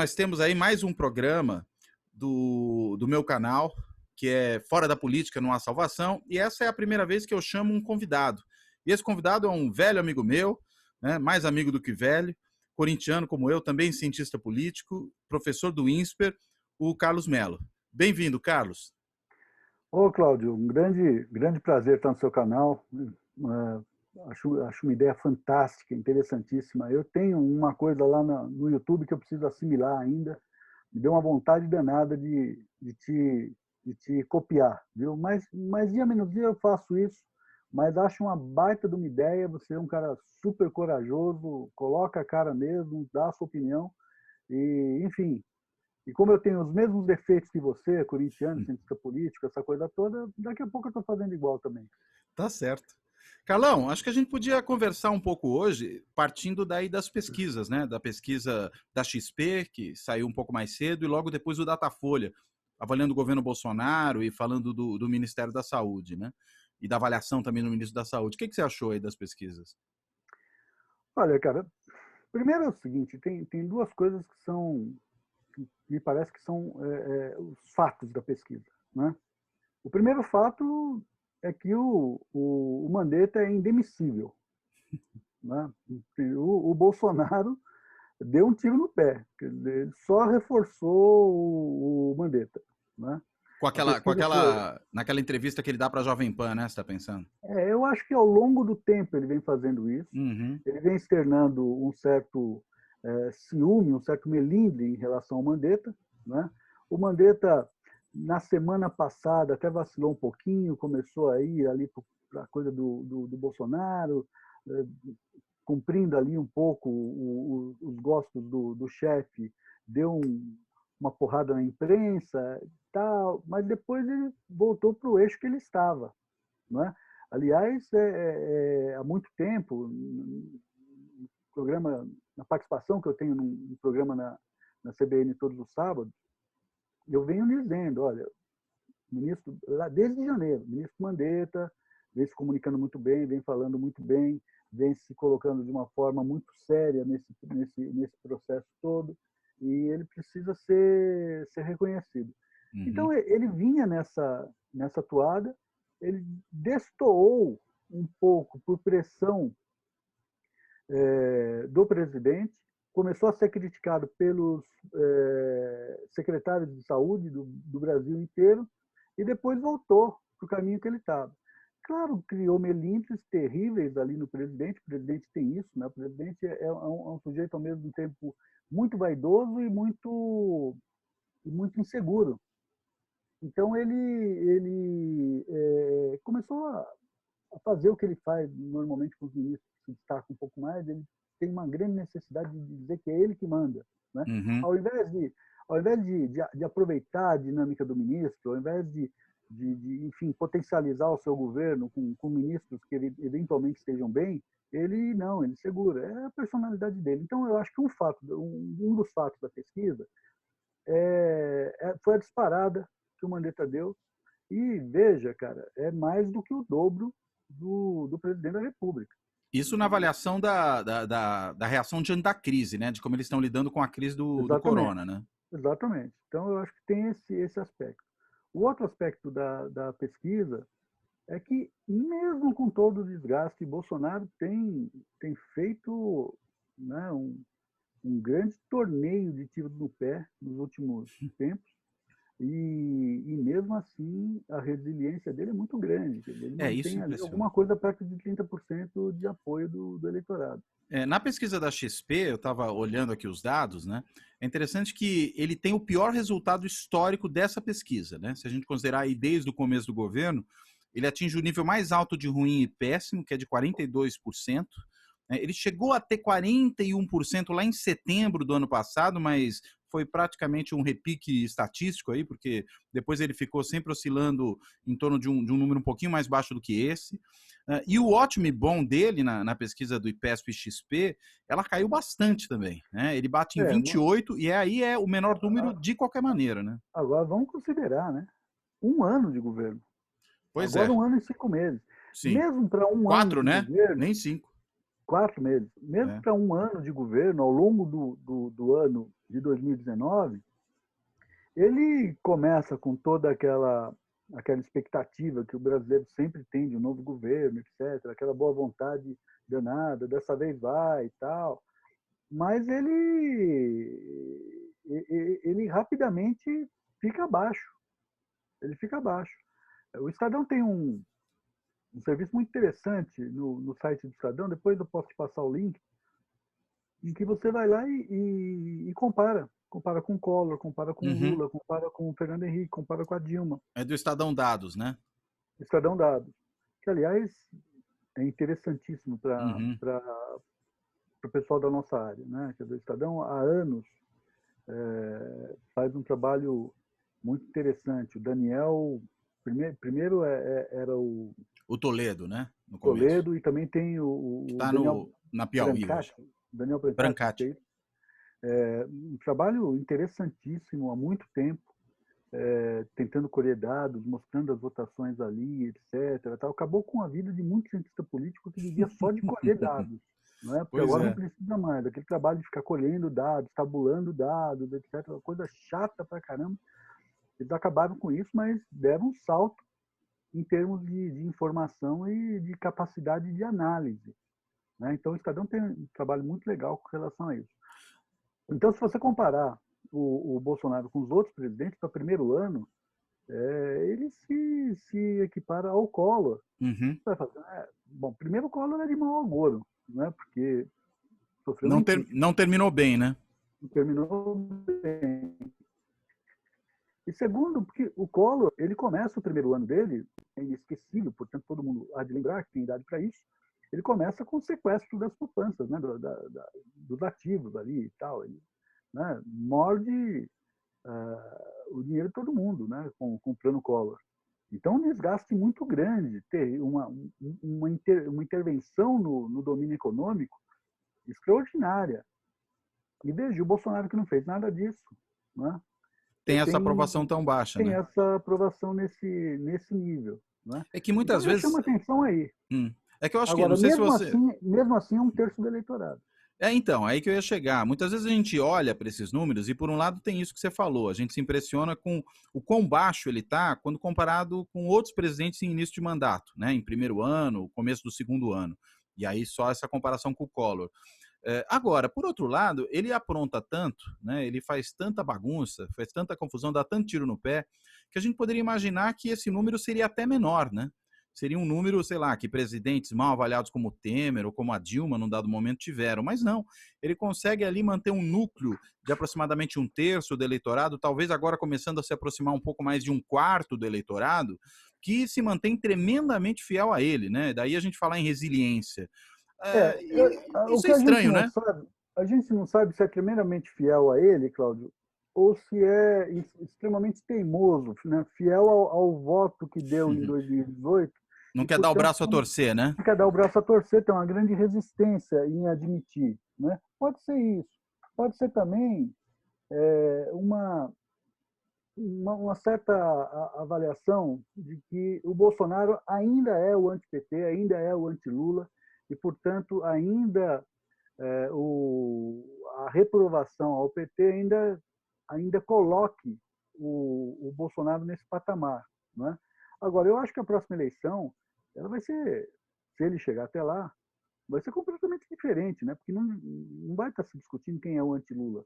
nós temos aí mais um programa do meu canal, que é Fora da Política Não Há Salvação, e essa é a primeira vez que eu chamo um convidado. E esse convidado é um velho amigo meu, né, mais amigo do que velho, corintiano como eu, também cientista político, professor do INSPER, o Carlos Mello. Bem-vindo, Carlos. Ô, Cláudio, um grande prazer estar no seu canal. Acho uma ideia fantástica, interessantíssima. Eu tenho uma coisa lá no YouTube que eu preciso assimilar ainda. Me deu uma vontade danada de te copiar, viu? Mas dia menos dia eu faço isso, mas acho uma baita de uma ideia. Você é um cara super corajoso, coloca a cara mesmo, dá a sua opinião. E, enfim, e como eu tenho os mesmos defeitos que você, corintiano, cientista político, essa coisa toda, daqui a pouco eu estou fazendo igual também. Tá certo. Carlão, acho que a gente podia conversar um pouco hoje, partindo daí das pesquisas, né? Da pesquisa da XP, que saiu um pouco mais cedo, e logo depois o Datafolha, avaliando o governo Bolsonaro e falando do Ministério da Saúde, né? E da avaliação também do Ministro da Saúde. O que você achou aí das pesquisas? Olha, cara, primeiro é o seguinte, tem duas coisas que me parece que são os fatos da pesquisa, né? O primeiro fato é que o Mandetta é indemissível, né? O Bolsonaro deu um tiro no pé, ele só reforçou o Mandetta, né? Naquela entrevista que ele dá para a Jovem Pan, né? Você está pensando? Eu acho que ao longo do tempo ele vem fazendo isso, Uhum. ele vem externando um certo ciúme, um certo melindre em relação ao Mandetta, né? O Mandetta, na semana passada, até vacilou um pouquinho, começou a ir ali para a coisa do Bolsonaro, cumprindo ali um pouco os gostos do chefe, deu uma porrada na imprensa, tal, mas depois ele voltou para o eixo que ele estava, não é? Aliás, há muito tempo, na participação que eu tenho num programa na CBN todos os sábados, eu venho dizendo, olha, ministro, desde janeiro, o ministro Mandetta vem se comunicando muito bem, vem falando muito bem, vem se colocando de uma forma muito séria nesse processo todo, e ele precisa ser reconhecido. Uhum. Então, ele vinha nessa toada, ele destoou um pouco por pressão do presidente, começou a ser criticado pelos secretários de saúde do Brasil inteiro, e depois voltou para o caminho que ele estava. Claro, criou melindres terríveis ali no presidente, o presidente tem isso, né? O presidente é um sujeito ao mesmo tempo muito vaidoso e muito inseguro. Então ele começou a fazer o que ele faz normalmente com os ministros que se destacam um pouco mais. Ele tem uma grande necessidade de dizer que é ele que manda, né? Uhum. Ao invés de aproveitar a dinâmica do ministro, ao invés de enfim, potencializar o seu governo com ministros que eventualmente estejam bem, ele segura, é a personalidade dele. Então, eu acho que um dos fatos da pesquisa foi a disparada que o Mandetta deu, e veja, cara, é mais do que o dobro do presidente da República. Isso na avaliação da reação diante da crise, né? De como eles estão lidando com a crise do corona, né? Exatamente. Então, eu acho que tem esse aspecto. O outro aspecto da pesquisa é que, mesmo com todo o desgaste, Bolsonaro tem feito, né, um grande torneio de tiros no pé nos últimos tempos, e mesmo assim a resiliência dele é muito grande. Ele Isso mantém ali alguma coisa perto de 30% de apoio do eleitorado. Na pesquisa da XP, eu estava olhando aqui os dados, né? É interessante que ele tem o pior resultado histórico dessa pesquisa, né? Se a gente considerar aí desde o começo do governo, ele atinge o nível mais alto de ruim e péssimo, que é de 42%. Ele chegou a ter 41% lá em setembro do ano passado, mas foi praticamente um repique estatístico aí, porque depois ele ficou sempre oscilando em torno de um número um pouquinho mais baixo do que esse. E o ótimo e bom dele na pesquisa do IPESP e XP, ela caiu bastante também, né? Ele bate em 28 e aí é o menor número de qualquer maneira, né? Agora vamos considerar, né? 1 ano de governo. Pois Agora é. 1 ano e 5 meses. Sim. Mesmo para 1 4, ano de né? governo... Nem 5. 4 meses. Mesmo para 1 ano de governo, ao longo do ano, de 2019, ele começa com toda aquela expectativa que o brasileiro sempre tem de um novo governo, etc., aquela boa vontade danada, dessa vez vai e tal, mas ele rapidamente fica abaixo, ele fica abaixo. O Estadão tem um serviço muito interessante no site do Estadão, depois eu posso te passar o link, em que você vai lá e compara. Compara com o Collor, compara com o Uhum. Lula, compara com o Fernando Henrique, compara com a Dilma. É do Estadão Dados, né? Estadão Dados. Que, aliás, é interessantíssimo Uhum. para o pessoal da nossa área. Né? Quer dizer, o Estadão, há anos, faz um trabalho muito interessante. O Daniel, primeiro era o O Toledo, né? No começo. Toledo, e também tem Que o está Daniel na Piauí hoje. Brancati. Daniel Brancati, Brancati. um trabalho interessantíssimo há muito tempo, tentando colher dados, mostrando as votações ali, etc. Tal. Acabou com a vida de muito cientista político que vivia só de colher dados, não é? Porque Pois agora não é. precisa mais daquele trabalho de ficar colhendo dados, tabulando dados, etc. Uma coisa chata pra caramba. Eles acabaram com isso, mas deram um salto em termos de informação e de capacidade de análise. Né? Então, o Estadão tem um trabalho muito legal com relação a isso. Então, se você comparar o Bolsonaro com os outros presidentes, para o primeiro ano, ele se equipara ao Collor. Uhum. Vai fazer, bom, primeiro o Collor é de mau agouro, né? Porque sofreu um impeachment, Não terminou bem, né? não terminou bem. E segundo, porque o Collor, ele começa o primeiro ano dele, é inesquecível, portanto todo mundo há de lembrar que tem idade para isso, ele começa com o sequestro das poupanças, né? Dos ativos ali e tal. Ele, né? Morde o dinheiro de todo mundo, né? Com o plano Collor. Então, um desgaste muito grande, ter uma intervenção no domínio econômico extraordinária. E veja, o Bolsonaro que não fez nada disso. Né? Tem essa aprovação Tem, tão baixa, tem né? essa aprovação nesse nível. Né? É que Então, muitas já vezes. chama atenção aí. É que eu acho que, não Agora, sei se você. mesmo assim é um terço do eleitorado. Então, aí que eu ia chegar. Muitas vezes a gente olha para esses números e, por um lado, tem isso que você falou. A gente se impressiona com o quão baixo ele está quando comparado com outros presidentes em início de mandato, né? Em primeiro ano, começo do segundo ano. E aí só essa comparação com o Collor. Agora, por outro lado, ele apronta tanto, né? Ele faz tanta bagunça, faz tanta confusão, dá tanto tiro no pé, que a gente poderia imaginar que esse número seria até menor, né? Seria um número, sei lá, que presidentes mal avaliados como o Temer ou como a Dilma, num dado momento, tiveram. Mas não, ele consegue ali manter um núcleo de aproximadamente um terço do eleitorado, talvez agora começando a se aproximar um pouco mais de um quarto do eleitorado, que se mantém tremendamente fiel a ele, né? Daí a gente falar em resiliência. O Isso é que estranho, né? a gente não sabe se é tremendamente fiel a ele, Cláudio, ou se é extremamente teimoso, né? Fiel ao voto que deu em 2018 Não e, quer dar o portanto, braço a torcer, né? não quer dar o braço a torcer, tem uma grande resistência em admitir. Né? Pode ser isso. Pode ser também uma certa avaliação de que o Bolsonaro ainda é o anti-PT, ainda é o anti-Lula, e, portanto, ainda a reprovação ao PT ainda coloque o Bolsonaro nesse patamar. Né? Agora, eu acho que a próxima eleição ela vai ser, se ele chegar até lá, vai ser completamente diferente, né? Porque não vai estar se discutindo quem é o anti-Lula.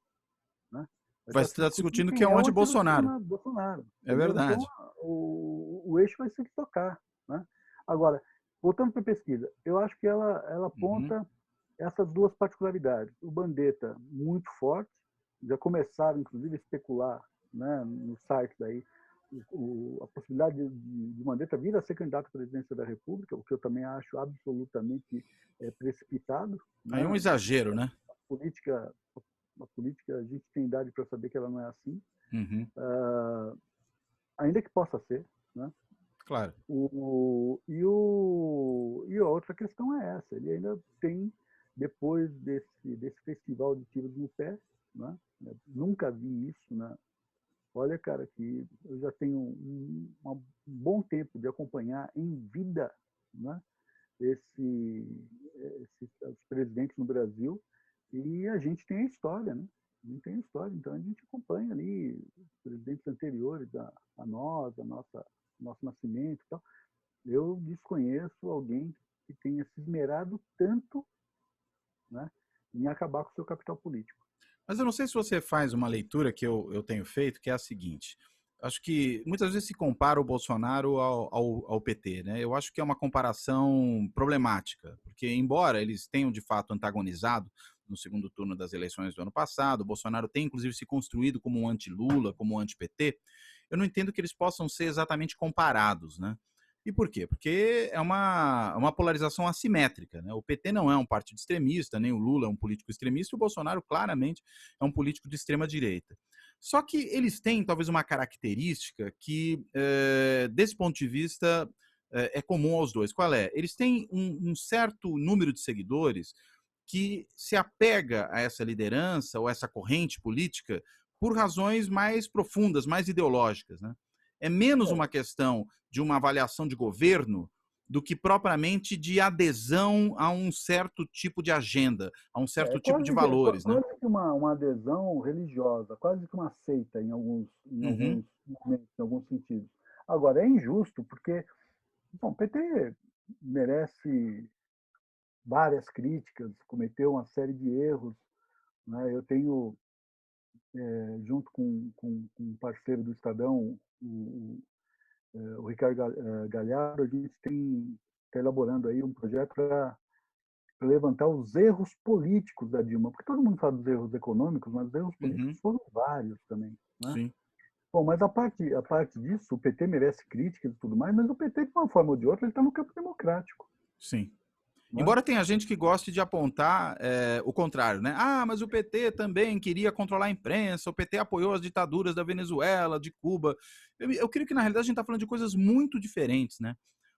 Né? Vai Vai estar se estar discutindo discutindo que quem é é um o anti-Bolsonaro. Bolsonaro. É Entendeu? Então, verdade. o eixo vai ser que tocar. Né? Agora, voltando para a pesquisa, eu acho que ela Uhum. aponta essas duas particularidades. O Mandetta, muito forte, já começaram, inclusive, a especular, né, no site daí, a possibilidade de Mandetta vir a ser candidato à presidência da República, o que eu também acho absolutamente precipitado. Aí é um Né? exagero, né? Política, a política, a gente tem idade para saber que ela não é assim, Uhum. ainda que possa ser. Né? Claro. E a outra questão é essa, ele ainda tem, depois desse festival de tiros no pé, né? Nunca vi isso, né? Olha, cara, que eu já tenho um bom tempo de acompanhar em vida, né? Esses presidentes no Brasil, e a gente tem a história, né? não tem história. Então a gente acompanha ali os presidentes anteriores a nós, nosso nascimento e tal. Eu desconheço alguém que tenha se esmerado tanto, né, em acabar com o seu capital político. Mas eu não sei se você faz uma leitura que eu tenho feito, que é a seguinte. Acho que muitas vezes se compara o Bolsonaro ao PT, né? Eu acho que é uma comparação problemática, porque embora eles tenham de fato antagonizado no segundo turno das eleições do ano passado, o Bolsonaro tem inclusive se construído como um anti-Lula, como um anti-PT, eu não entendo que eles possam ser exatamente comparados, né? E por quê? Porque é uma polarização assimétrica, né? O PT não é um partido extremista, nem o Lula é um político extremista, e o Bolsonaro claramente é um político de extrema direita. Só que eles têm talvez uma característica que, desse ponto de vista, é comum aos dois. Qual é? Eles têm um certo número de seguidores que se apega a essa liderança ou essa corrente política por razões mais profundas, mais ideológicas, né? É menos É, uma questão de uma avaliação de governo do que propriamente de adesão a um certo tipo de agenda, a um certo tipo de valores, né? quase que uma adesão religiosa, quase que uma seita Uhum, em alguns sentidos. Agora, é injusto porque, bom, o PT merece várias críticas, cometeu uma série de erros, né? Eu tenho, junto com um parceiro do Estadão, o Ricardo Galhardo, a gente está elaborando aí um projeto para levantar os erros políticos da Dilma, porque todo mundo fala dos erros econômicos, mas os erros políticos uhum, foram vários também, né? sim, Bom, mas a parte disso, o PT merece críticas e tudo mais, mas o PT, de uma forma ou de outra, ele está no campo democrático, sim. né? Embora tenha gente que goste de apontar o contrário, né? Ah, mas o PT também queria controlar a imprensa, o PT apoiou as ditaduras da Venezuela, de Cuba. Eu creio que, na realidade, a gente está falando de coisas muito diferentes, né?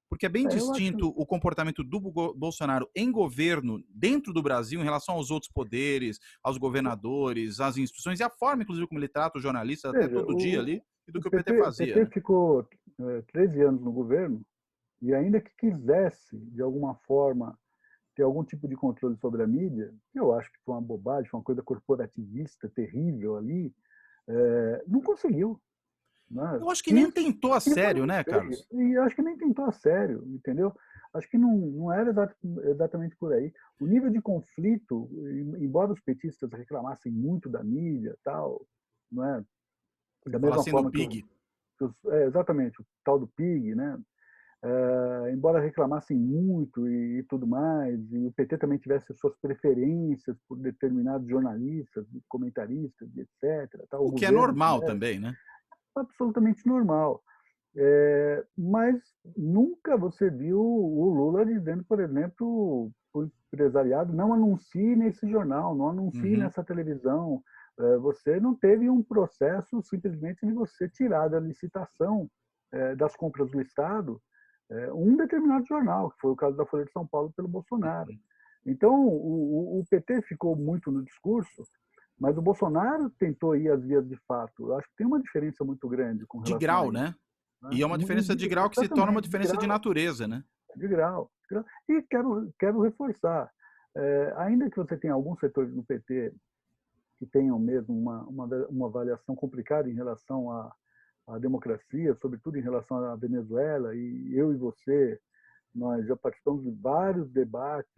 Porque é bem Eu distinto acho, o comportamento do Bolsonaro em governo dentro do Brasil em relação aos outros poderes, aos governadores, às instituições, e a forma, inclusive, como ele trata os jornalistas até veja, todo dia ali, e do o que o PT PT, o fazia, PT né? ficou 13 anos no governo e ainda que quisesse, de alguma forma, ter algum tipo de controle sobre a mídia, que eu acho que foi uma bobagem, foi uma coisa corporativista terrível ali, não conseguiu, né? Eu acho que nem Quis, tentou a quis, mas sério, não né, fez. Carlos? E acho que nem tentou a sério, entendeu? Acho que não era exatamente por aí. O nível de conflito, embora os petistas reclamassem muito da mídia, tal, não é? Da Fala mesma assim do forma que, Pig. exatamente o tal do PIG, né? Embora reclamassem muito e tudo mais, e o PT também tivesse suas preferências por determinados jornalistas, comentaristas, etc. Tal, o O que é governo normal tivesse, também, né? absolutamente normal. Mas nunca você viu o Lula dizendo, por exemplo, para o empresariado, não anuncie nesse jornal, não anuncie Uhum. nessa televisão. Você não teve um processo simplesmente de você tirar da licitação das compras do Estado um determinado jornal, que foi o caso da Folha de São Paulo pelo Bolsonaro. Então, o PT ficou muito no discurso, mas o Bolsonaro tentou ir às vias de fato. Eu acho que tem uma diferença muito grande com De relação a grau, isso. né? Né? E é uma diferença de grau que se torna uma Exatamente, diferença de natureza, né? de grau. De grau. E quero reforçar, ainda que você tenha alguns setores no PT que tenham mesmo uma avaliação complicada em relação à democracia, sobretudo em relação à Venezuela, e eu e você, nós já participamos de vários debates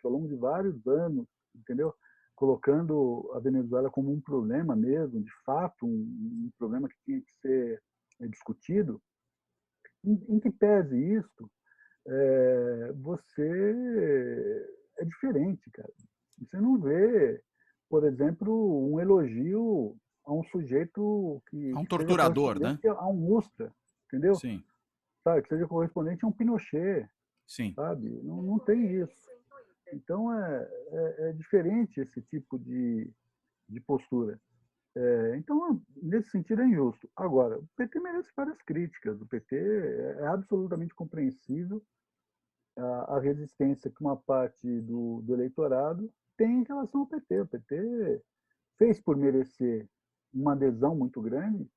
ao longo de vários anos, entendeu? Colocando a Venezuela como um problema mesmo, de fato, um problema que tinha que ser discutido. Em que pese isso, você é diferente, cara. Você não vê, por exemplo, um elogio a um sujeito É um que seja torturador, né? correspondente a um Ustra, entendeu? Sim, Sabe, que seja correspondente a um Pinochet, sim. sabe? Não tem isso. Então é diferente esse tipo de postura. Então, nesse sentido, é injusto. Agora, o PT merece várias críticas. O PT é absolutamente compreensível a resistência que uma parte do eleitorado tem em relação ao PT. O PT fez por merecer uma adesão muito grande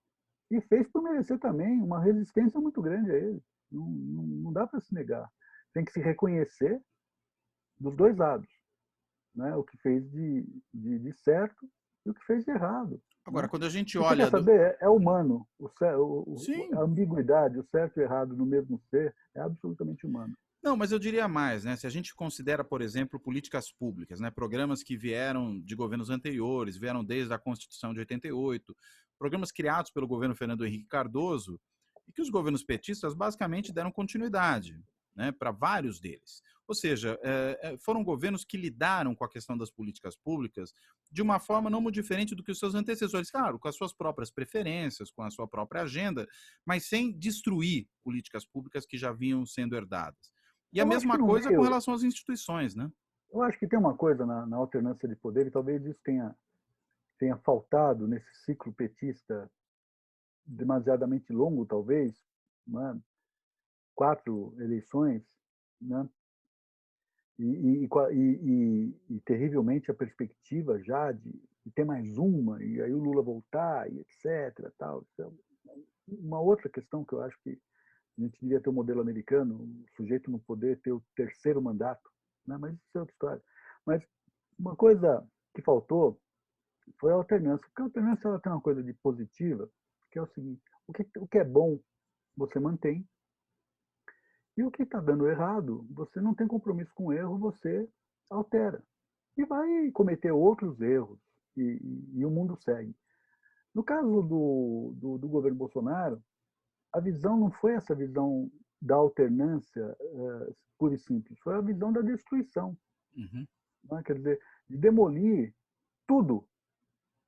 e fez por merecer também uma resistência muito grande a ele. Não dá para se negar. Tem que se reconhecer dos dois lados, né? O que fez de certo e o que fez de errado. Agora, Né? quando a gente E você quer olha do... saber? É humano. A Sim. ambiguidade, o certo e o errado no mesmo ser, é absolutamente humano. Não, mas eu diria mais, né? Se a gente considera, por exemplo, políticas públicas, né? Programas que vieram de governos anteriores, vieram desde a Constituição de 88, programas criados pelo governo Fernando Henrique Cardoso, e que os governos petistas basicamente deram continuidade, né, para vários deles. Ou seja, foram governos que lidaram com a questão das políticas públicas de uma forma não muito diferente do que os seus antecessores, claro, com as suas próprias preferências, com a sua própria agenda, mas sem destruir políticas públicas que já vinham sendo herdadas. E a Eu acho que mesma no coisa com meio, relação às instituições, né? eu acho que tem uma coisa na alternância de poder, e talvez isso tenha faltado nesse ciclo petista demasiadamente longo, talvez, né? 4 eleições, né? E terrivelmente a perspectiva já de ter mais uma, e aí o Lula voltar, e etc. Tal. Então, uma outra questão que eu acho que a gente devia ter o modelo americano, o sujeito no poder ter o terceiro mandato, né? Mas isso é outra história. Mas uma coisa que faltou foi a alternância, porque a alternância ela tem uma coisa de positiva, que é o seguinte: o que é bom você mantém, e o que está dando errado, você não tem compromisso com o erro, você altera. E vai cometer outros erros, e o mundo segue. No caso do governo Bolsonaro, a visão não foi essa visão da alternância pura e simples, foi a visão da destruição. Uhum. Né? Quer dizer, de demolir tudo,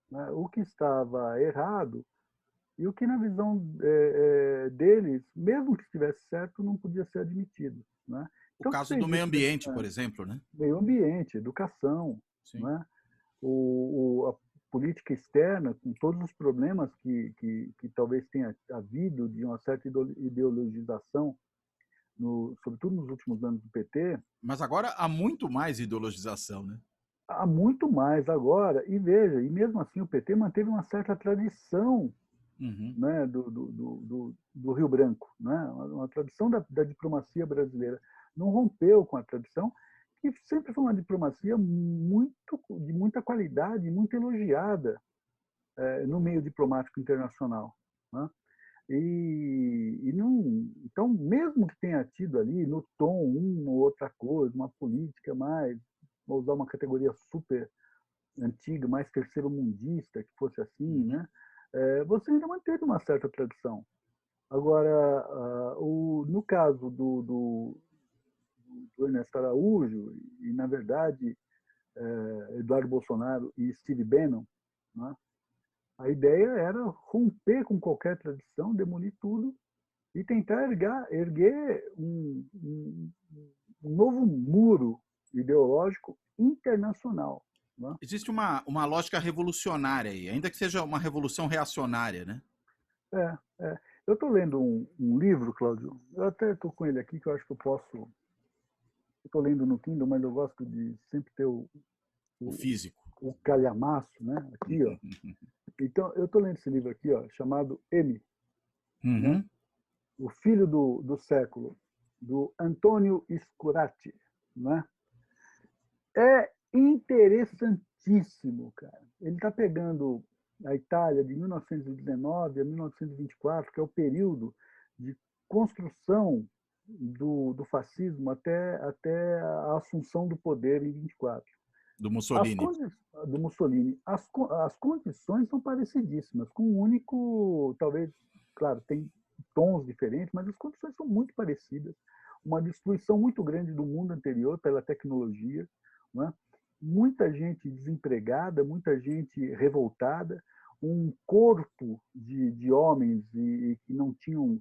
né? O que estava errado e o que, na visão deles, mesmo que estivesse certo, não podia ser admitido. Né? O Então, se caso do fez meio isso, ambiente, por exemplo, né? meio ambiente, educação, Sim. né? A política externa, com todos os problemas que talvez tenha havido de uma certa ideologização, sobretudo nos últimos anos do PT, Mas agora há muito mais ideologização, né? há muito mais agora. E veja, e mesmo assim o PT manteve uma certa tradição, Uhum. né, do Rio Branco, né, uma tradição da diplomacia brasileira. Não rompeu com a tradição, que sempre foi uma diplomacia de muita qualidade, muito elogiada no meio diplomático internacional. Né? Então, mesmo que tenha tido ali no tom uma ou outra coisa, uma política mais, vou usar uma categoria super antiga, mais terceiro-mundista, que fosse assim, Uhum. né? Você ainda manteve uma certa tradição. Agora, no caso do Ernesto Araújo, e, na verdade, Eduardo Bolsonaro e Steve Bannon, né? A ideia era romper com qualquer tradição, demolir tudo e tentar erguer um novo muro ideológico internacional. Né? Existe uma lógica revolucionária aí, ainda que seja uma revolução reacionária, né? É, é. Eu estou lendo um livro, Cláudio, eu até estou com ele aqui, que eu acho que eu posso. Estou lendo no Kindle, mas eu gosto de sempre ter O o, físico. o calhamaço, né? Aqui, ó. Então, eu estou lendo esse livro aqui, ó, chamado M, né? Uhum. O Filho do Século, do Antônio Scurati, né? É interessantíssimo, cara. Ele está pegando a Itália de 1919 a 1924, que é o período de construção do fascismo até a assunção do poder em 24. Do As Mussolini. do Mussolini, as condições são parecidíssimas, com um único, talvez, claro, tem tons diferentes, mas as condições são muito parecidas. Uma destruição muito grande do mundo anterior pela tecnologia, não é? Muita gente desempregada, muita gente revoltada, um corpo de homens que não tinham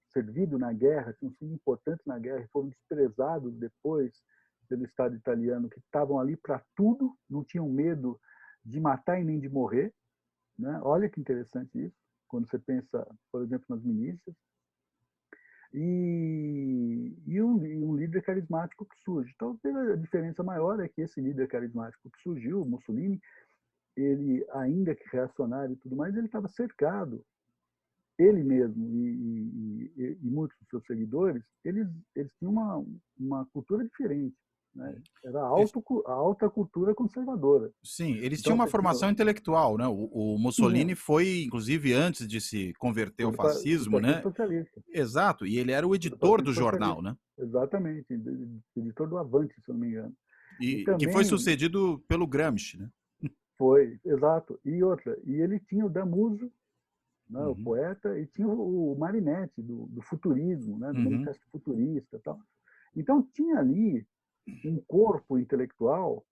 servido na guerra, tinham sido importantes na guerra e foram desprezados depois pelo Estado italiano, que estavam ali para tudo, não tinham medo de matar e nem de morrer. Né? Olha que interessante isso, quando você pensa, por exemplo, nas milícias. E um líder carismático que surge. Talvez a diferença maior é que esse líder carismático que surgiu, Mussolini, ele, ainda que reacionário e tudo mais, ele estava cercado, ele mesmo e muitos dos seus seguidores, eles tinham uma cultura diferente. né? Era Eles- a alta cultura conservadora. sim, eles tinham Então uma você tinha, formação intelectual, né? O tinha Mussolini foi, inclusive, antes de se converter ao foi para o fascismo, Partido né? Socialista, Exato, e ele era o foi do editor Partido do jornal, Socialista, né? exatamente, editor do Avante, se eu não me engano. E E que foi também sucedido pelo Gramsci, né? foi, exato, e outra, e ele tinha o Damuso, né, o Uhum, poeta, e tinha o Marinetti, do futurismo, né, do uhum. Manifesto Futurista e tal. Então tinha ali um corpo intelectual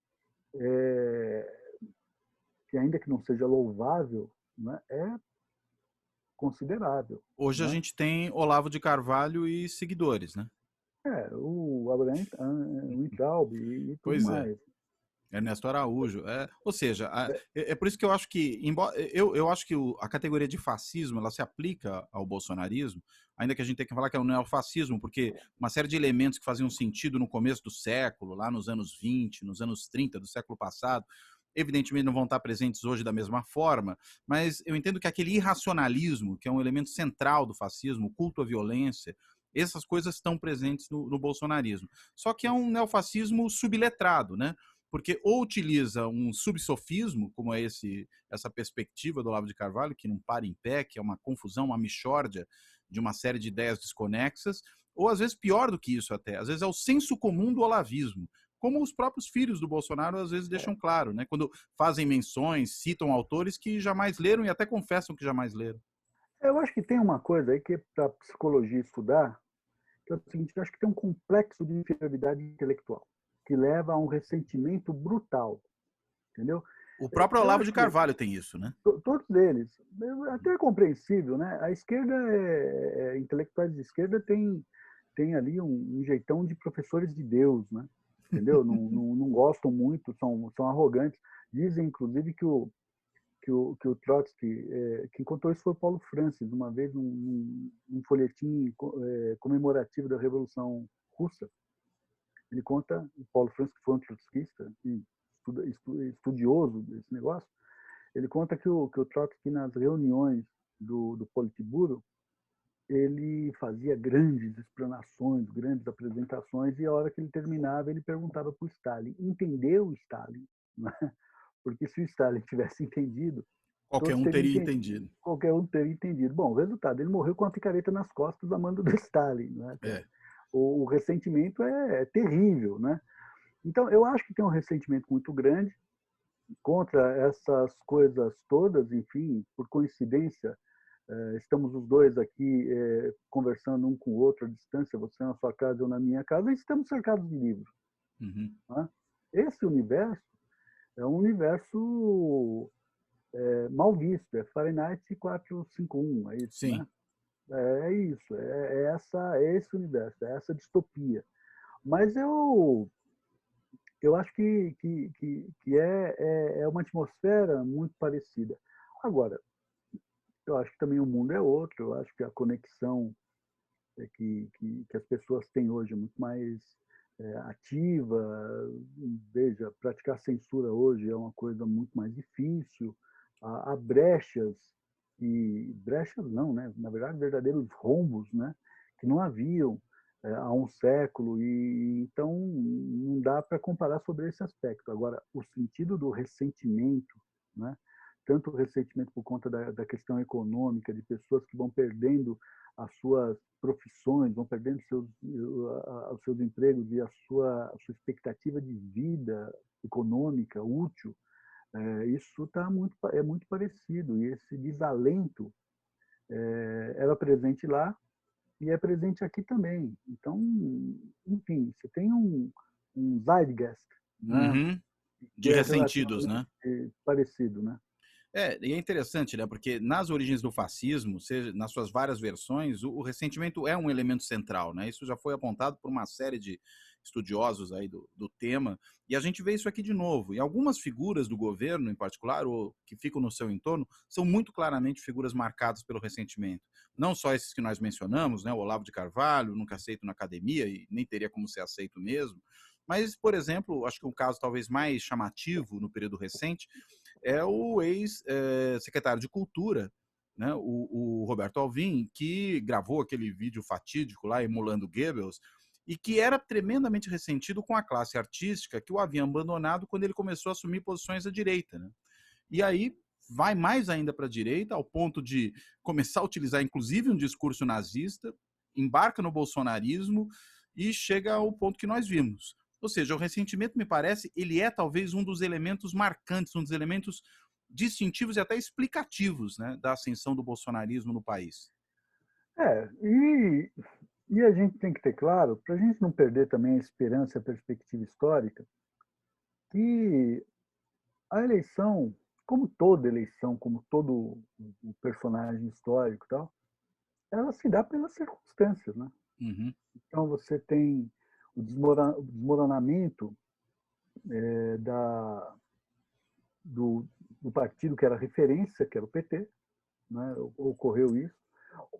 que, ainda que não seja louvável, né, é considerável. Hoje a Né? gente tem Olavo de Carvalho e seguidores, né? O Abraham Weintraub e tudo Pois é. mais. Ernesto Araújo. Ou seja, é por isso que eu acho que, embora, eu acho que a categoria de fascismo ela se aplica ao bolsonarismo, ainda que a gente tenha que falar que é um neofascismo, porque uma série de elementos que faziam sentido no começo do século, lá nos anos 20, nos anos 30 do século passado, evidentemente não vão estar presentes hoje da mesma forma, mas eu entendo que aquele irracionalismo, que é um elemento central do fascismo, o culto à violência, essas coisas estão presentes no bolsonarismo. Só que é um neofascismo subletrado, né? Porque ou utiliza um subsofismo, como é essa perspectiva do Olavo de Carvalho, que não para em pé, que é uma confusão, uma mixórdia de uma série de ideias desconexas, ou às vezes pior do que isso até, às vezes é o senso comum do olavismo, como os próprios filhos do Bolsonaro às vezes deixam claro, né? Quando fazem menções, citam autores que jamais leram e até confessam que jamais leram. Eu acho que tem uma coisa aí que é para a psicologia estudar, que é o seguinte, eu acho que tem um complexo de inferioridade intelectual, que leva a um ressentimento brutal, entendeu? O próprio Eu Olavo de acho que Carvalho tem isso, né? todos eles, até é compreensível, né? A esquerda, intelectuais de esquerda tem ali um jeitão de professores de Deus, né? Entendeu? Não gostam muito, são arrogantes. Dizem, inclusive, que o Trotsky, quem contou isso foi o Paulo Francis, uma vez num folhetim comemorativo da Revolução Russa. Ele conta, o Paulo Francis, que foi um trotskista, estudioso desse negócio, ele conta que o Trotsky, nas reuniões do Politburo, ele fazia grandes explanações, grandes apresentações, e a hora que ele terminava, ele perguntava para o Stalin, entendeu o Stalin? Porque se o Stalin tivesse entendido, Qualquer todos um teriam teria entendido, entendido. qualquer um teria entendido. Bom, o resultado, ele morreu com a picareta nas costas a mando do Stalin. Né, É. o ressentimento é terrível. Né? Então, eu acho que tem um ressentimento muito grande contra essas coisas todas, enfim, por coincidência, estamos os dois aqui conversando um com o outro à distância, você na sua casa, eu na minha casa, e estamos cercados de livros. Uhum. Né? Esse universo é um universo mal visto, é Fahrenheit 451, é isso, Sim. né? É isso, é esse universo, é essa distopia. Mas eu acho que é uma atmosfera muito parecida. Agora, eu acho que também o mundo é outro, eu acho que a conexão que as pessoas têm hoje é muito mais ativa. Veja, praticar censura hoje é uma coisa muito mais difícil. Há brechas, e brechas não, né? Na verdade, verdadeiros rombos, né? Que não haviam há um século, e então não dá para comparar sobre esse aspecto. Agora, o sentido do ressentimento, né? Tanto o ressentimento por conta da questão econômica, de pessoas que vão perdendo as suas profissões, vão perdendo os seus empregos e a sua expectativa de vida econômica útil, isso é muito parecido. E esse desalento era presente lá e é presente aqui também. Então, enfim, você tem um zeitgeist, né, Uhum. que De é ressentidos, relativamente né? parecido. Né? E é interessante, né? Porque nas origens do fascismo, seja nas suas várias versões, o ressentimento é um elemento central, né? Isso já foi apontado por uma série de estudiosos aí do tema, e a gente vê isso aqui de novo. E algumas figuras do governo, em particular, ou que ficam no seu entorno, são muito claramente figuras marcadas pelo ressentimento. Não só esses que nós mencionamos, né? O Olavo de Carvalho, nunca aceito na academia, e nem teria como ser aceito mesmo. Mas, por exemplo, acho que um caso talvez mais chamativo no período recente é o ex-secretário de Cultura, né, o Roberto Alvim, que gravou aquele vídeo fatídico lá, emulando Goebbels, e que era tremendamente ressentido com a classe artística que o havia abandonado quando ele começou a assumir posições à direita, né? E aí vai mais ainda para a direita, ao ponto de começar a utilizar, inclusive, um discurso nazista, embarca no bolsonarismo e chega ao ponto que nós vimos. Ou seja, o ressentimento, me parece, ele é talvez um dos elementos marcantes, um dos elementos distintivos e até explicativos, né, da ascensão do bolsonarismo no país. E a gente tem que ter claro, para a gente não perder também a esperança e a perspectiva histórica, que a eleição, como toda eleição, como todo o personagem histórico e tal, ela se dá pelas circunstâncias, né? Uhum. Então você tem o desmoronamento do partido que era referência, que era o PT, né? Ocorreu isso.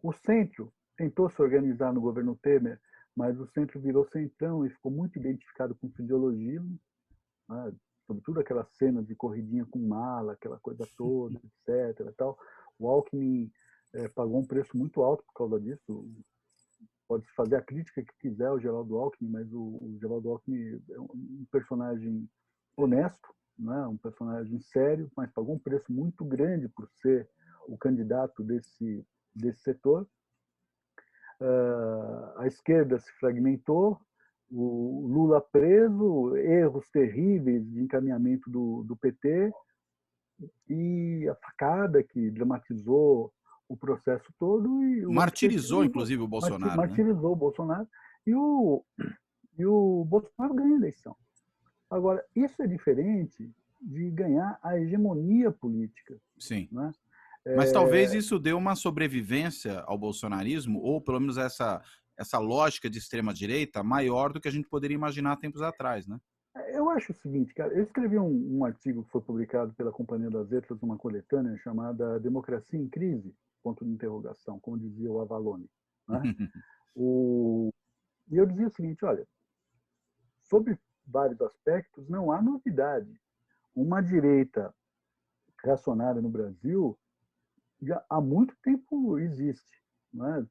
O centro tentou se organizar no governo Temer, mas o centro virou centrão e ficou muito identificado com sua ideologia, né? Sobretudo aquela cena de corridinha com mala, aquela coisa toda, etc. Tal. O Alckmin pagou um preço muito alto por causa disso. Pode fazer a crítica que quiser ao Geraldo Alckmin, mas o Geraldo Alckmin é um personagem honesto, né? Um personagem sério, mas pagou um preço muito grande por ser o candidato desse setor. A esquerda se fragmentou, o Lula preso, erros terríveis de encaminhamento do PT e a facada que dramatizou o processo todo e o Martirizou, antipetismo inclusive, o Bolsonaro, né? martirizou o Bolsonaro e o Bolsonaro ganha a eleição. Agora, isso é diferente de ganhar a hegemonia política. Sim. Né? Mas talvez isso dê uma sobrevivência ao bolsonarismo, ou pelo menos essa lógica de extrema-direita maior do que a gente poderia imaginar tempos atrás, né? Eu acho o seguinte, cara, eu escrevi um artigo que foi publicado pela Companhia das Letras, uma coletânea chamada Democracia em Crise, ponto de interrogação, como dizia o Avalone. Né? E eu dizia o seguinte, olha, sobre vários aspectos, não há novidade. Uma direita reacionária no Brasil já há muito tempo existe. Né?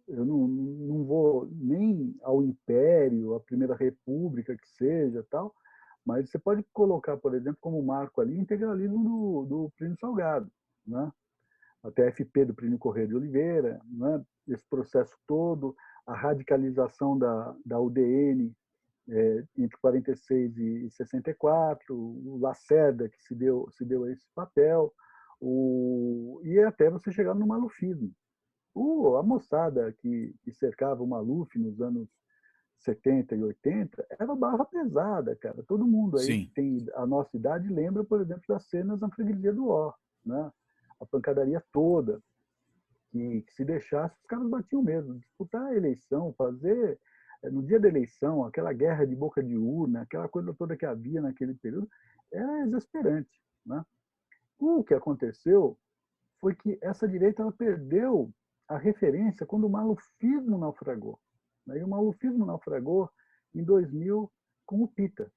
Eu não vou nem ao Império, à Primeira República, que seja, tal, mas você pode colocar, por exemplo, como marco ali o integralismo do Plínio Salgado, né? A TFP do Plínio Corrêa de Oliveira, né? Esse processo todo, a radicalização da UDN entre 46 e 64, o Lacerda, que se deu a esse papel, e até você chegar no malufismo. A moçada que cercava o Maluf nos anos 70 e 80 era barra pesada, cara. Todo mundo aí que Sim. tem a nossa idade lembra, por exemplo, das cenas na freguesia do Ó, né? A pancadaria toda, que se deixasse, os caras batiam mesmo. Disputar a eleição, fazer, no dia da eleição, aquela guerra de boca de urna, aquela coisa toda que havia naquele período, era exasperante, né? O que aconteceu foi que essa direita ela perdeu a referência quando o malufismo naufragou. E o malufismo naufragou em 2000 com o Pita.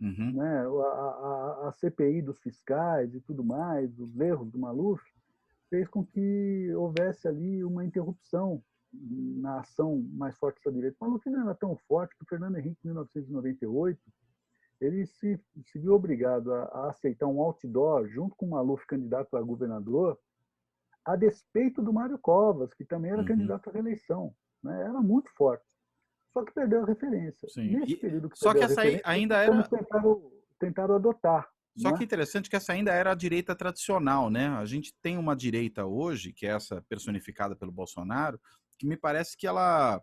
Uhum. Né? A CPI dos fiscais e tudo mais, os erros do Maluf, fez com que houvesse ali uma interrupção na ação mais forte da direita. O Maluf não era tão forte que o Fernando Henrique, em 1998, ele se viu obrigado a aceitar um outdoor junto com o Maluf, candidato a governador, a despeito do Mário Covas, que também era candidato à reeleição. Né? Era muito forte. Só que perdeu a referência. Sim. Nesse período que Só que perdeu a essa aí referência, ainda como era. tentaram adotar. Só Né? que interessante que essa ainda era a direita tradicional, né? A gente tem uma direita hoje, que é essa personificada pelo Bolsonaro, que me parece que ela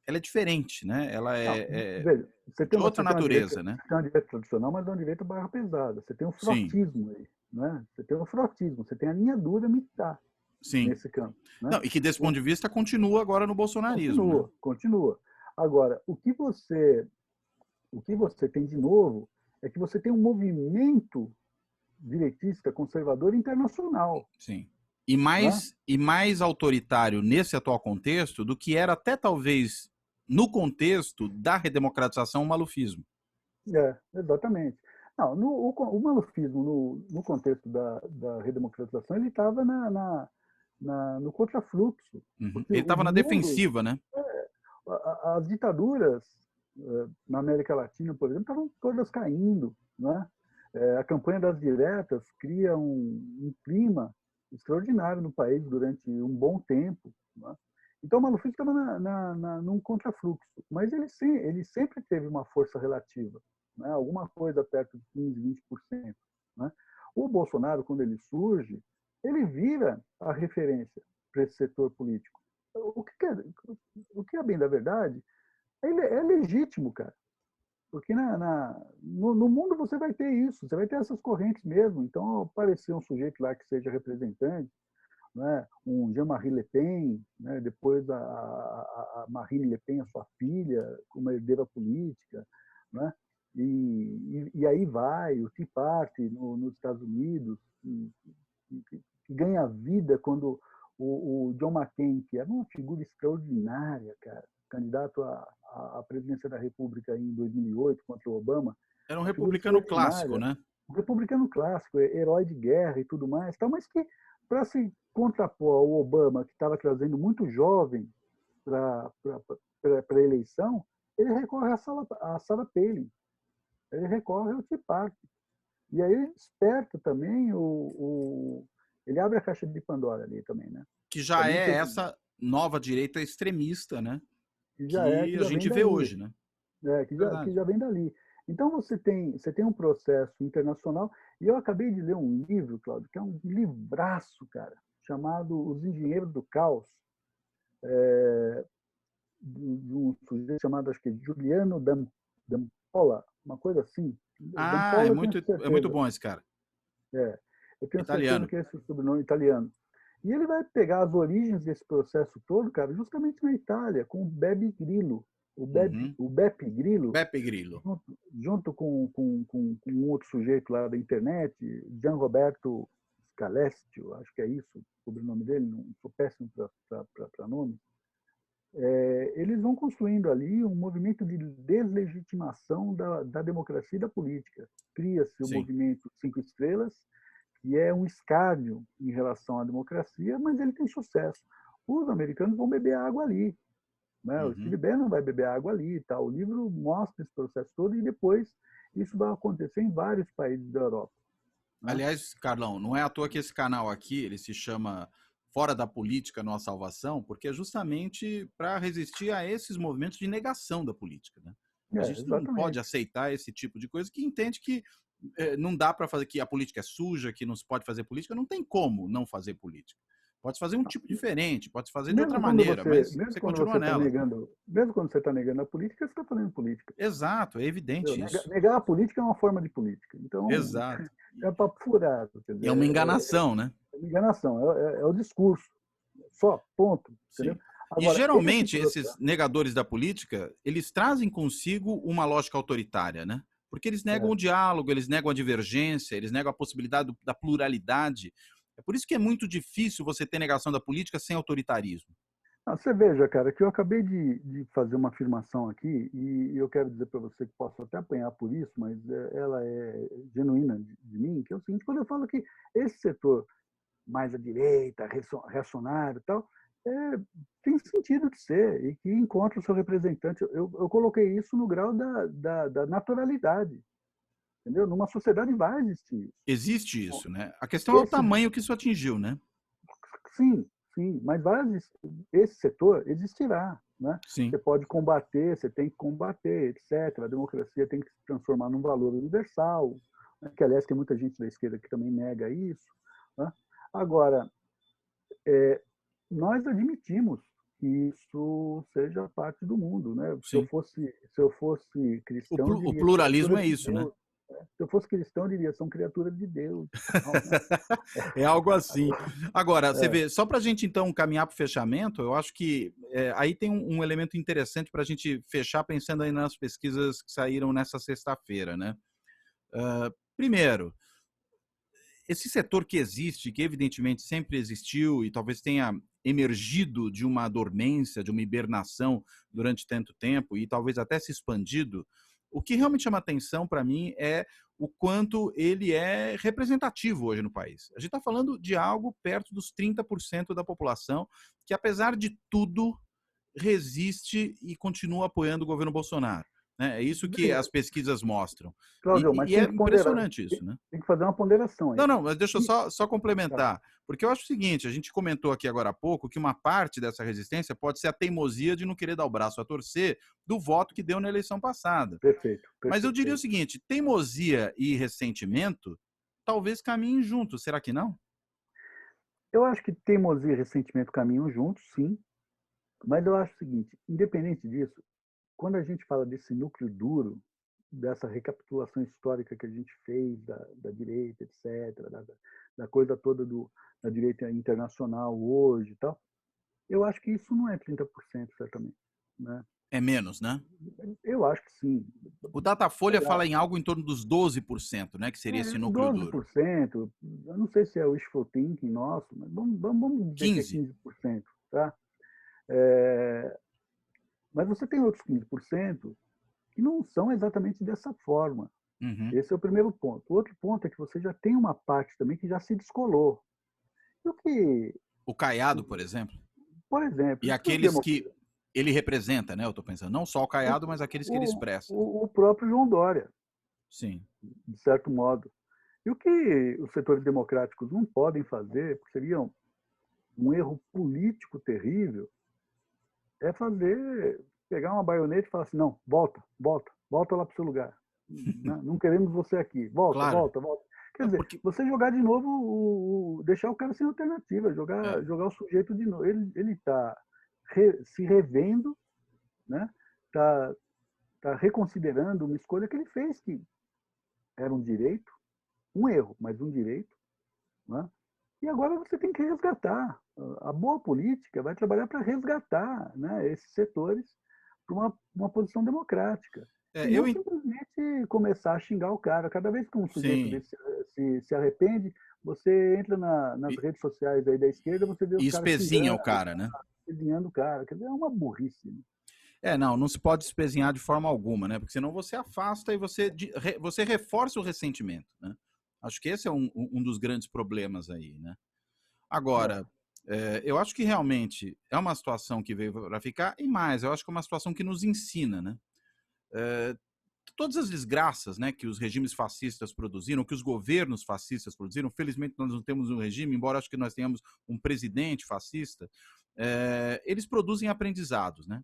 é diferente, né? Ela Não, é veja, de outra natureza, né? você tem uma direita tradicional, mas é uma direita barra pesada. Você tem um Sim, frotismo aí. Né? Você tem um frotismo, você tem a linha dura militar sim. nesse campo. Né? Não, e que desse ponto de vista continua agora no bolsonarismo, né? Continua. Agora, o que você tem de novo é que você tem um movimento direitista conservador internacional. Sim. Né? E mais autoritário nesse atual contexto do que era até talvez no contexto da redemocratização o malufismo. Exatamente. Não, o malufismo, no contexto da redemocratização, ele estava no contrafluxo. Uhum. Porque Ele o estava na mundo. defensiva, né? as ditaduras na América Latina, por exemplo, estavam todas caindo, né? A campanha das diretas cria um clima extraordinário no país durante um bom tempo, né? Então, o Malufisco estava num contrafluxo, mas ele sempre teve uma força relativa, né? Alguma coisa perto de 15%, 20%. Né? O Bolsonaro, quando ele surge, ele vira a referência para esse setor político. O que é bem da verdade, ele é legítimo, cara. Porque no mundo você vai ter isso, você vai ter essas correntes mesmo. Então, aparecer um sujeito lá que seja representante, né, um Jean-Marie Le Pen, né, depois a Marine Le Pen, a sua filha, como herdeira política, né, e aí vai o Tea Party nos Estados Unidos, que ganha vida quando o John McCain, que era uma figura extraordinária, cara, candidato à presidência da República em 2008 contra o Obama. Era um republicano clássico, né? Um republicano clássico, herói de guerra e tudo mais, tal, mas que, para se contrapor ao Obama, que estava trazendo muito jovem para a eleição, ele recorre a Sarah Palin, ele recorre ao Tea Party. E aí ele desperta também ele abre a caixa de Pandora ali também, né? Que já também é essa nova direita extremista, né? Que a gente vê hoje, né? Que já vem dali. Então você tem um processo internacional, e eu acabei de ler um livro, Cláudio, que é um livraço, cara, chamado Os Engenheiros do Caos, de um sujeito chamado, acho que Giuliano D'Ampola, uma coisa assim. Ah, é muito bom esse cara. Eu tenho certeza que é esse sobrenome italiano. E ele vai pegar as origens desse processo todo, cara, justamente na Itália, com o Beppe Grillo. O Beppe Grillo. Beppe Grillo. Junto com um outro sujeito lá da internet, Gianroberto Scalestio, acho que é isso o sobrenome dele, não sou péssimo para nome. Eles vão construindo ali um movimento de deslegitimação da democracia e da política. Cria-se o movimento Cinco Estrelas, que é um escárnio em relação à democracia, mas ele tem sucesso. Os americanos vão beber água ali, né? O Steve Bannon vai beber água ali e tal. O livro mostra esse processo todo e depois isso vai acontecer em vários países da Europa. Né? Aliás, Carlão, não é à toa que esse canal aqui ele se chama Fora da Política, Nossa Salvação, porque é justamente para resistir a esses movimentos de negação da política. Né? A gente não pode aceitar esse tipo de coisa, que entende que não dá para fazer, que a política é suja, que não se pode fazer política. Não tem como não fazer política. Pode fazer um tipo diferente, pode fazer de outra maneira, mas você continua nela. Mesmo quando você está negando a política, você está fazendo política. Exato, é evidente isso. Negar a política é uma forma de política. Então, exato. É papo furado. É uma enganação, né? É uma enganação, é o discurso. Só, ponto. Entendeu? Agora, e geralmente esses negadores da política, eles trazem consigo uma lógica autoritária, né? Porque eles negam o diálogo, eles negam a divergência, eles negam a possibilidade da pluralidade. É por isso que é muito difícil você ter negação da política sem autoritarismo. Você veja, cara, que eu acabei de fazer uma afirmação aqui e eu quero dizer para você que posso até apanhar por isso, mas ela é genuína de mim, que é o seguinte: quando eu falo que esse setor mais à direita, reacionário e tal, tem sentido de ser e que encontra o seu representante. Eu coloquei isso no grau da naturalidade. Entendeu? Numa sociedade vai existir isso. Existe isso, né? A questão é o tamanho que isso atingiu, né? Sim, mas esse setor existirá, né? Sim. Você pode combater, você tem que combater, etc. A democracia tem que se transformar num valor universal, né? Que, aliás, tem muita gente da esquerda que também nega isso. Né? Agora, nós admitimos que isso seja parte do mundo, né? Se eu fosse cristão, o pluralismo é isso, né? Se eu fosse cristão, eu diria, são criaturas de Deus. É algo assim. Agora, você vê, só para a gente então caminhar para o fechamento, eu acho que aí tem um elemento interessante para a gente fechar pensando aí nas pesquisas que saíram nessa sexta-feira, né? Primeiro, esse setor que existe, que evidentemente sempre existiu e talvez tenha emergido de uma dormência, de uma hibernação durante tanto tempo e talvez até se expandido, o que realmente chama atenção para mim é o quanto ele é representativo hoje no país. A gente está falando de algo perto dos 30% da população, que apesar de tudo, resiste e continua apoiando o governo Bolsonaro. Né? É isso que as pesquisas mostram. Cláudio, mas E tem é que ponderar, impressionante isso, né? tem que fazer uma ponderação aí. Não, mas deixa eu E- só tá, complementar, porque eu acho o seguinte, a gente comentou aqui agora há pouco que uma parte dessa resistência pode ser a teimosia de não querer dar o braço a torcer do voto que deu na eleição passada. perfeito, Mas eu perfeito. diria o seguinte, teimosia e ressentimento talvez caminhem juntos, será que não? Eu acho que teimosia e ressentimento caminham juntos, sim, mas eu acho o seguinte, independente disso, quando a gente fala desse núcleo duro, dessa recapitulação histórica que a gente fez da direita, etc., da coisa toda da direita internacional hoje e tal, eu acho que isso não é 30%, certamente. Né? É menos, né? Eu acho que sim. O Sei Datafolha lá, fala em algo em torno dos 12%, né? Que seria esse núcleo duro. 12%, eu não sei se é wishful thinking nosso, mas vamos dizer que é 15%. 15%. Tá? É, mas você tem outros 15% que não são exatamente dessa forma. Uhum. Esse é o primeiro ponto. O outro ponto é que você já tem uma parte também que já se descolou. E o que, O Caiado, por exemplo. por exemplo, E e que os aqueles que ele representa, né? Eu estou pensando, não só o Caiado, mas aqueles que ele expressa. o próprio João Dória, Sim. de certo modo. E o que os setores democráticos não podem fazer, porque seria um erro político terrível, é pegar uma baioneta e falar assim, não, volta lá para o seu lugar. Não queremos você aqui. Volta, Claro. volta, volta. Quer É dizer, porque... você jogar de novo, deixar o cara sem alternativa, jogar o sujeito de novo. Ele está se revendo, né? Tá reconsiderando uma escolha que ele fez, que era um direito, um erro, mas um direito. Né? E agora você tem que resgatar. A boa política vai trabalhar para resgatar, né, esses setores para uma posição democrática. E eu... não simplesmente começar a xingar o cara. Cada vez que um sujeito Sim. desse se arrepende, você entra nas redes sociais aí da esquerda, você vê E os caras espezinha xingando, o cara, né? espezinhando o cara. Quer dizer, é uma burrice. Né? Não se pode espezinhar de forma alguma, né? Porque senão você afasta e você reforça o ressentimento, né? Acho que esse é um dos grandes problemas aí, né? Agora, eu acho que realmente é uma situação que veio para ficar, e mais, eu acho que é uma situação que nos ensina, né? Todas as desgraças, né, que os regimes fascistas produziram, que os governos fascistas produziram, felizmente nós não temos um regime, embora acho que nós tenhamos um presidente fascista, eles produzem aprendizados, né?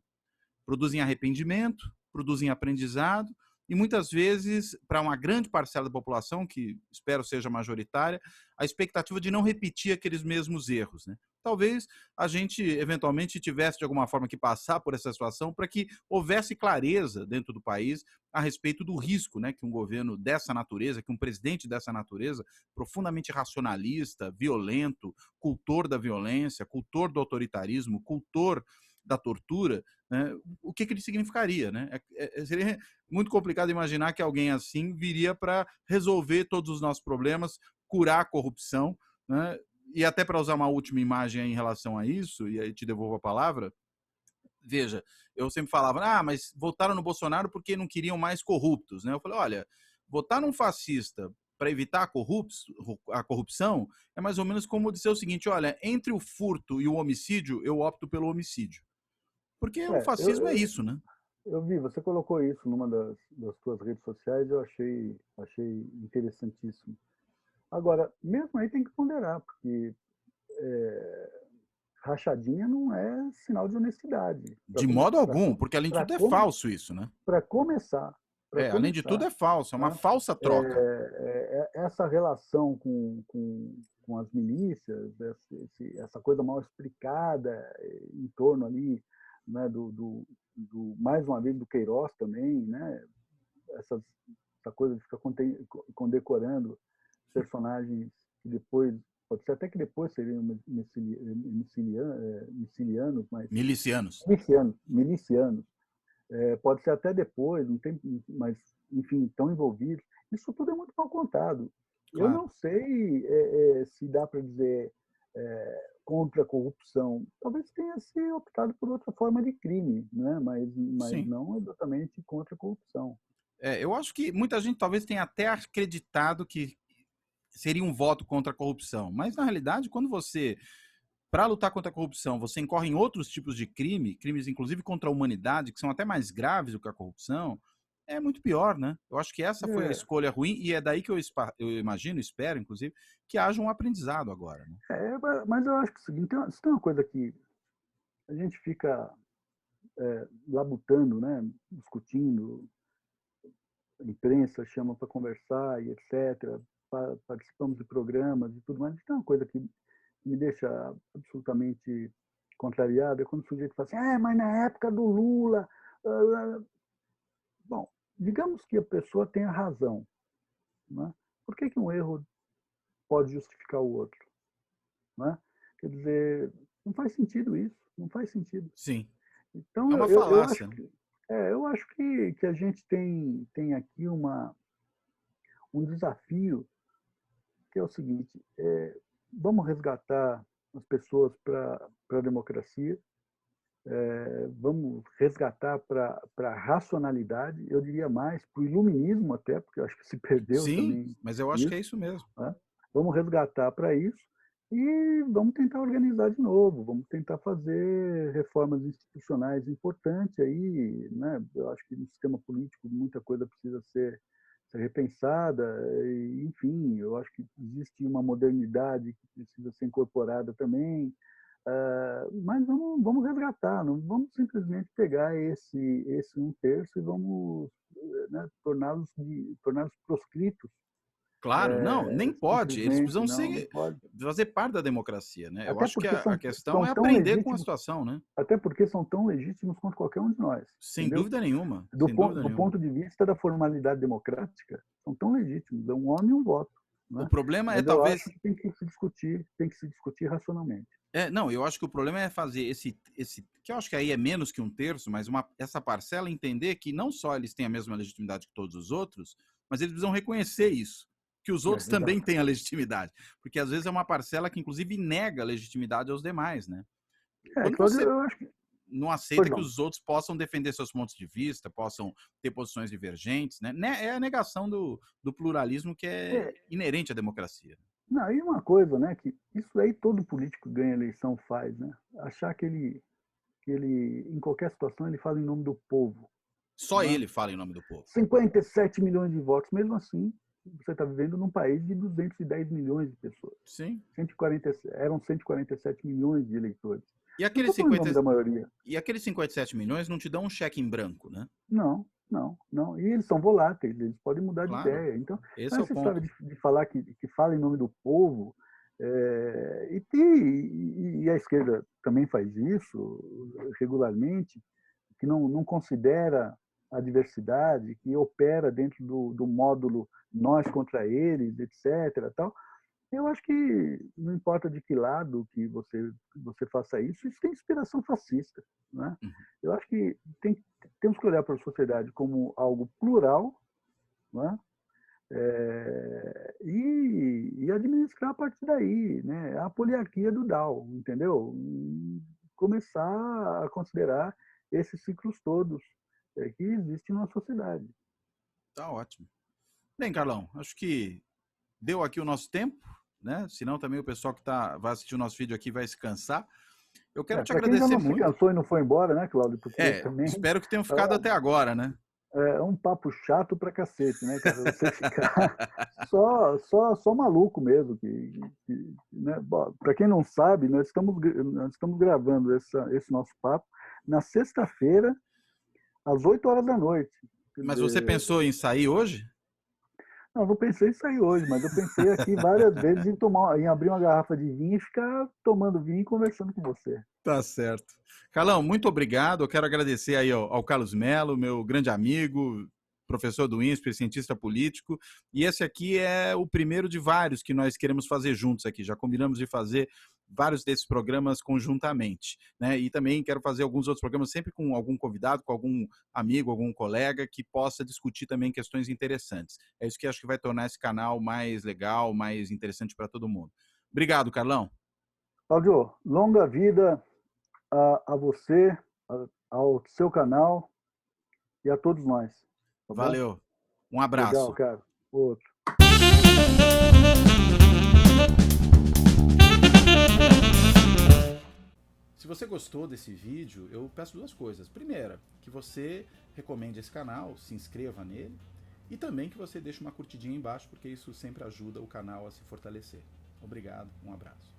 Produzem arrependimento, produzem aprendizado, e muitas vezes, para uma grande parcela da população, que espero seja majoritária, a expectativa de não repetir aqueles mesmos erros. Né? Talvez a gente, eventualmente, tivesse de alguma forma que passar por essa situação para que houvesse clareza dentro do país a respeito do risco, né, que um governo dessa natureza, que um presidente dessa natureza, profundamente racionalista, violento, cultor da violência, cultor do autoritarismo, cultor da tortura, né, o que ele significaria, né? Seria muito complicado imaginar que alguém assim viria para resolver todos os nossos problemas, curar a corrupção, né? E até para usar uma última imagem em relação a isso, e aí te devolvo a palavra, veja, eu sempre falava, mas votaram no Bolsonaro porque não queriam mais corruptos, né? Eu falei, olha, votar num fascista para evitar a corrupção é mais ou menos como dizer o seguinte, olha, entre o furto e o homicídio, eu opto pelo homicídio. Porque o É, fascismo é isso, né? eu vi, você colocou isso numa das suas redes sociais, eu achei interessantíssimo. Agora, mesmo aí tem que ponderar, porque rachadinha não é sinal de honestidade. De modo algum, porque além de tudo é Come, falso isso, né? começar, para Além de tudo começar, é falso, é uma né? falsa troca. Essa relação com as milícias, essa coisa mal explicada em torno ali, né, mais uma vez do Queiroz também, né, essa coisa de ficar condecorando personagens que depois, pode ser até que depois seriam milicianos, mas Milicianos. milicianos, pode ser até depois, não tem, mas enfim, estão envolvidos. Isso tudo é muito mal contado. Eu Claro. não sei se dá para dizer contra a corrupção. Talvez tenha se optado por outra forma de crime, né? mas Sim. não exatamente contra a corrupção. Eu acho que muita gente talvez tenha até acreditado que seria um voto contra a corrupção. Mas, na realidade, quando você para lutar contra a corrupção, você incorre em outros tipos de crimes inclusive contra a humanidade, que são até mais graves do que a corrupção, é muito pior, né? Eu acho que essa foi a escolha ruim e é daí que eu imagino, espero, inclusive, que haja um aprendizado agora. Né? Mas eu acho que é o seguinte, tem uma coisa que a gente fica labutando, né? Discutindo, a imprensa chama para conversar e etc. Participamos de programas e tudo mais. Tem uma coisa que me deixa absolutamente contrariado, é quando o sujeito fala assim, mas na época do Lula... Bom, digamos que a pessoa tenha razão. Né? Por que um erro pode justificar o outro? Né? Quer dizer, não faz sentido isso, não faz sentido. Sim, então, é uma falácia. Eu acho que a gente tem aqui um desafio, que é o seguinte, vamos resgatar as pessoas para a democracia, vamos resgatar para a racionalidade, eu diria mais, para o iluminismo até, porque eu acho que se perdeu também. Sim, mas eu acho que é isso mesmo. Né? Vamos resgatar para isso e vamos tentar organizar de novo, vamos tentar fazer reformas institucionais importantes aí, né? Eu acho que no sistema político muita coisa precisa ser repensada, e, enfim, eu acho que existe uma modernidade que precisa ser incorporada também, mas vamos resgatar, não vamos simplesmente pegar esse 1/3 e vamos, né, torná-los proscritos. Claro, não, nem pode. Eles precisam fazer parte da democracia, né? Eu acho que a questão é aprender com a situação, né? Até porque são tão legítimos quanto qualquer um de nós. Sem dúvida nenhuma. Do ponto de vista da formalidade democrática, são tão legítimos. É um homem e um voto. Né? O problema Mas talvez... Eu acho que tem que se discutir racionalmente. Não, eu acho que o problema é fazer esse que eu acho que aí é menos que 1/3, mas essa parcela entender que não só eles têm a mesma legitimidade que todos os outros, mas eles precisam reconhecer isso, que os outros também têm a legitimidade, porque às vezes é uma parcela que inclusive nega a legitimidade aos demais, né? Quando você eu acho que... não aceita que os outros possam defender seus pontos de vista, possam ter posições divergentes, né? É a negação do pluralismo que é inerente à democracia. Não, e uma coisa, né, que isso aí todo político ganha eleição faz, né? Achar que ele, em qualquer situação, ele fala em nome do povo. Só ele fala em nome do povo. 57 milhões de votos, mesmo assim, você está vivendo num país de 210 milhões de pessoas. Sim. Eram 147 milhões de eleitores. E aqueles, da maioria. E aqueles 57 milhões não te dão um cheque em branco, né? Não. E eles são voláteis, eles podem mudar de ideia. Então, essa história de falar que fala em nome do povo, e a esquerda também faz isso regularmente, que não considera a diversidade, que opera dentro do módulo nós contra eles, etc. Tal. Eu acho que não importa de que lado que você faça isso tem inspiração fascista. Né? Eu acho que temos que olhar para a sociedade como algo plural, né? E administrar a partir daí, né? A poliarquia do Dow, entendeu? E começar a considerar esses ciclos todos que existem na sociedade. Tá ótimo. Bem, Carlão, acho que deu aqui o nosso tempo, né? Senão também o pessoal que vai assistir o nosso vídeo aqui vai se cansar. Eu quero te agradecer quem não muito. Se cansou e não foi embora, né, Cláudio? Também espero que tenham ficado até agora, né? É um papo chato pra cacete, né, cara? Você ficar só maluco mesmo. Né? Para quem não sabe, nós estamos gravando esse nosso papo na sexta-feira, às 8h da noite. Mas você pensou em sair hoje? Não pensei em sair hoje, mas eu pensei aqui várias vezes em abrir uma garrafa de vinho e ficar tomando vinho e conversando com você. Tá certo. Carlão, muito obrigado. Eu quero agradecer aí ao Carlos Mello, meu grande amigo, professor do INSPER, cientista político. E esse aqui é o primeiro de vários que nós queremos fazer juntos aqui. Já combinamos de fazer vários desses programas conjuntamente, né? E também quero fazer alguns outros programas sempre com algum convidado, com algum amigo, algum colega que possa discutir também questões interessantes. É isso que acho que vai tornar esse canal mais legal, mais interessante para todo mundo. Obrigado, Carlão. Cláudio, longa vida a você, ao seu canal e a todos nós. Tá Valeu. Um abraço. Legal, cara. Outro. você gostou desse vídeo, eu peço duas coisas. Primeira, que você recomende esse canal, se inscreva nele, e também que você deixe uma curtidinha embaixo, porque isso sempre ajuda o canal a se fortalecer. Obrigado, um abraço.